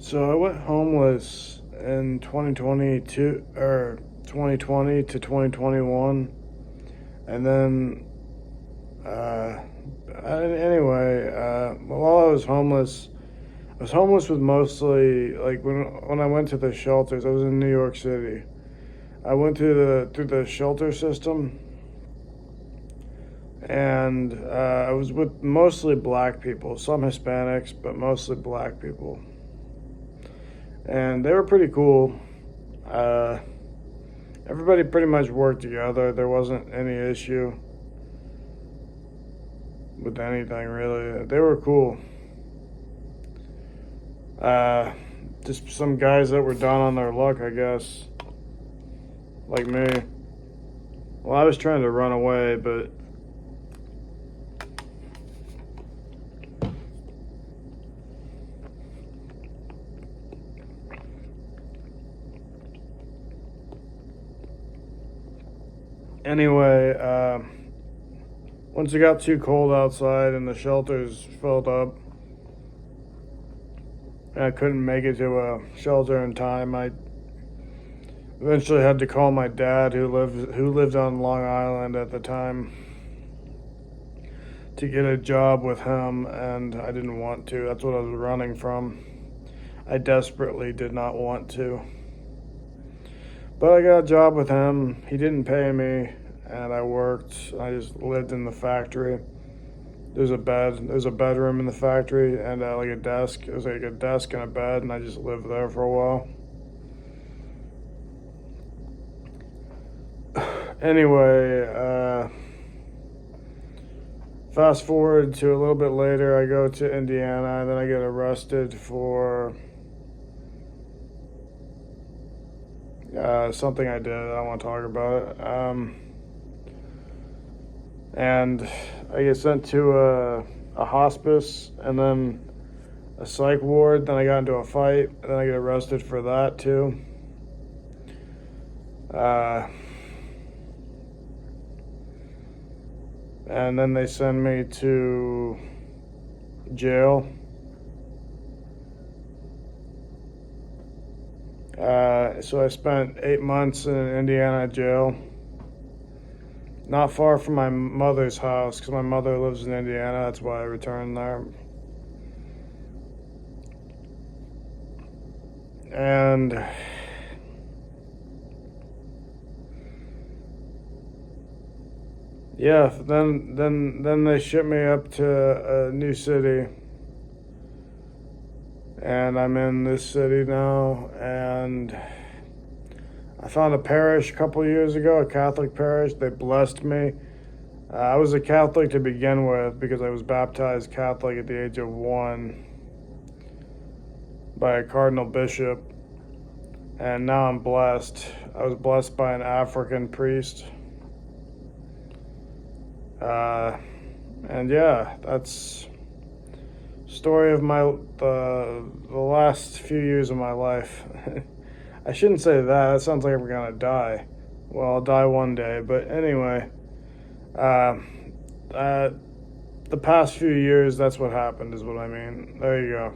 So I went homeless in 2022 or 2020 to 2021, and then uh, while I was homeless with mostly like when I went to the shelters. I was in New York City. I went through the shelter system, and I was with mostly black people, some Hispanics, but mostly black people, and they were pretty cool. Uh, Everybody pretty much worked together. There wasn't any issue with anything really. They were cool. Uh, just some guys that were down on their luck, I guess, like me. Well, I was trying to run away, but anyway, once it got too cold outside and the shelters filled up, and I couldn't make it to a shelter in time, I eventually had to call my dad, who lived on Long Island at the time, to get a job with him, and I didn't want to. That's what I was running from. I desperately did not want to. But I got a job with him. He didn't pay me, and I worked. I just lived in the factory. There's a bedroom in the factory, and like a desk. It was like a desk and a bed, and I just lived there for a while. Anyway, fast forward to a little bit later, I go to Indiana, and then I get arrested for something I did. I don't want to talk about it. And I get sent to a hospice, and then a psych ward. Then I got into a fight, and then I get arrested for that too. Uh, and then they send me to jail. So I spent 8 months in an Indiana jail, not far from my mother's house, because my mother lives in Indiana. That's why I returned there. And yeah, then they shipped me up to a new city, and I'm in this city now. And I found a parish a couple years ago, a Catholic parish. They blessed me. I was a Catholic to begin with because I was baptized Catholic at the age of 1 by a cardinal bishop, and now I'm blessed. I was blessed by an African priest. And yeah, that's story of the last few years of my life. I shouldn't say that. That sounds like I'm gonna die. Well, I'll die one day. But anyway, uh, the past few years, that's what happened, is what I mean. There you go.